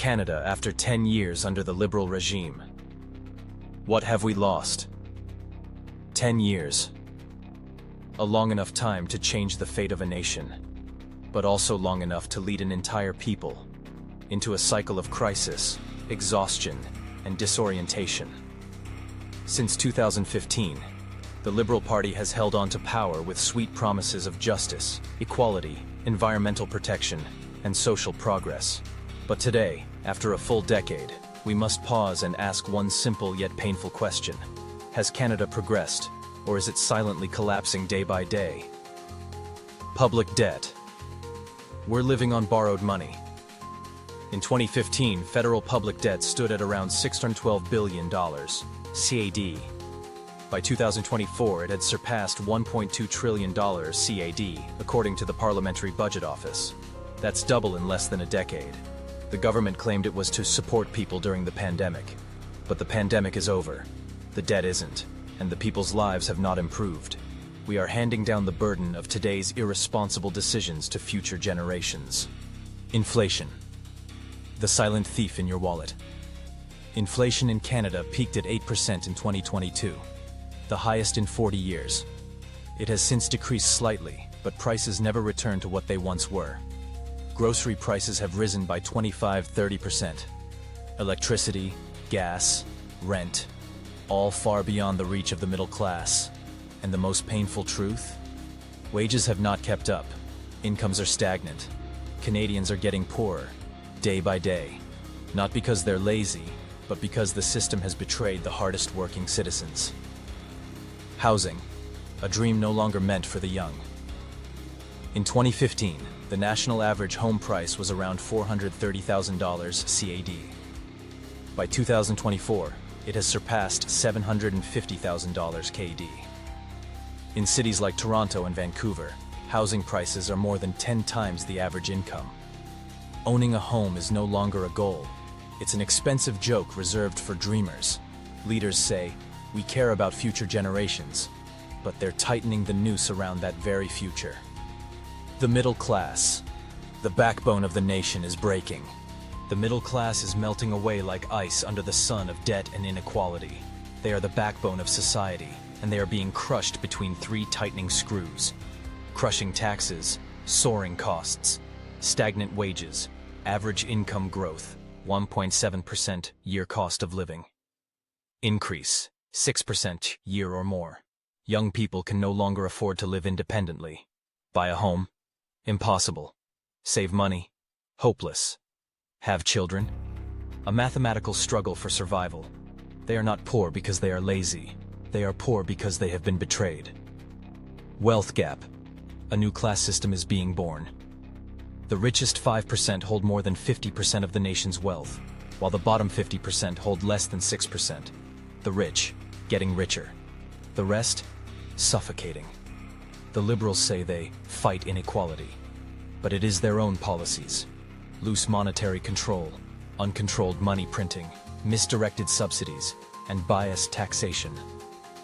Canada after 10 years under the Liberal regime. What have we lost? 10 years. A long enough time to change the fate of a nation, but also long enough to lead an entire people into a cycle of crisis, exhaustion, and disorientation. Since 2015, the Liberal Party has held on to power with sweet promises of justice, equality, environmental protection, and social progress. But today, after a full decade, we must pause and ask one simple yet painful question. Has Canada progressed, or is it silently collapsing day by day? Public debt. We're living on borrowed money. In 2015, federal public debt stood at around $612 billion, CAD. By 2024, it had surpassed $1.2 trillion CAD, according to the Parliamentary Budget Office. That's double in less than a decade. The government claimed it was to support people during the pandemic. But the pandemic is over. The debt isn't, and the people's lives have not improved. We are handing down the burden of today's irresponsible decisions to future generations. Inflation. The silent thief in your wallet. Inflation in Canada peaked at 8% in 2022, the highest in 40 years. It has since decreased slightly, but prices never returned to what they once were. Grocery prices have risen by 25–30%. Electricity, gas, rent, all far beyond the reach of the middle class. And the most painful truth? Wages have not kept up. Incomes are stagnant. Canadians are getting poorer, day by day. Not because they're lazy, but because the system has betrayed the hardest working citizens. Housing, a dream no longer meant for the young. In 2015, the national average home price was around $430,000 CAD. By 2024, it has surpassed $750,000 KD. In cities like Toronto and Vancouver, housing prices are more than 10 times the average income. Owning a home is no longer a goal. It's an expensive joke reserved for dreamers. Leaders say, we care about future generations, but they're tightening the noose around that very future. The middle class. The backbone of the nation is breaking. The middle class is melting away like ice under the sun of debt and inequality. They are the backbone of society, and they are being crushed between three tightening screws. Crushing taxes, soaring costs, stagnant wages, average income growth, 1.7% year cost of living. Increase, 6% year or more. Young people can no longer afford to live independently. Buy a home? Impossible. Save money? Hopeless. Have children? A mathematical struggle for survival. They are not poor because they are lazy. They are poor because they have been betrayed. Wealth gap. A new class system is being born. The richest 5% hold more than 50% of the nation's wealth, while the bottom 50% hold less than 6%. The rich, getting richer. The rest, suffocating. The Liberals say they fight inequality, but it is their own policies. Loose monetary control, uncontrolled money printing, misdirected subsidies, and biased taxation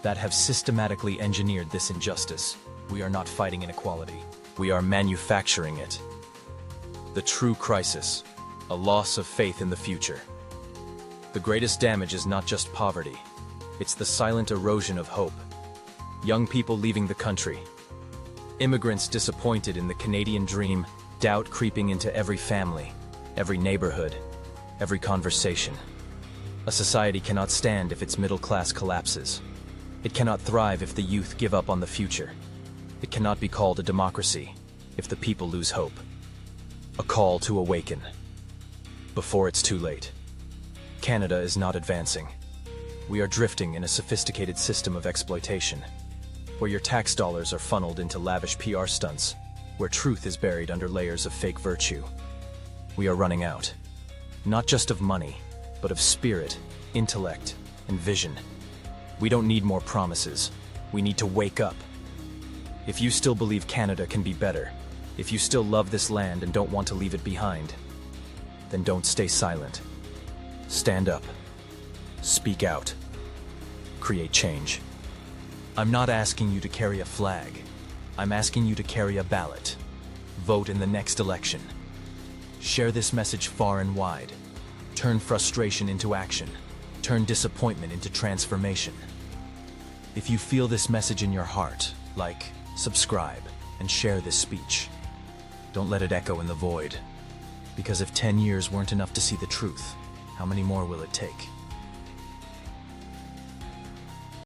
that have systematically engineered this injustice. We are not fighting inequality. We are manufacturing it. The true crisis, a loss of faith in the future. The greatest damage is not just poverty. It's the silent erosion of hope. Young people leaving the country. Immigrants disappointed in the Canadian dream, doubt creeping into every family, every neighborhood, every conversation. A society cannot stand if its middle class collapses. It cannot thrive if the youth give up on the future. It cannot be called a democracy if the people lose hope. A call to awaken. Before it's too late. Canada is not advancing. We are drifting in a sophisticated system of exploitation, where your tax dollars are funneled into lavish PR stunts, where truth is buried under layers of fake virtue. We are running out, not just of money, but of spirit, intellect, and vision. We don't need more promises. We need to wake up. If you still believe Canada can be better, if you still love this land and don't want to leave it behind, then don't stay silent. Stand up. Speak out. Create change. I'm not asking you to carry a flag. I'm asking you to carry a ballot. Vote in the next election. Share this message far and wide. Turn frustration into action. Turn disappointment into transformation. If you feel this message in your heart, like, subscribe, and share this speech. Don't let it echo in the void. Because if 10 years weren't enough to see the truth, how many more will it take?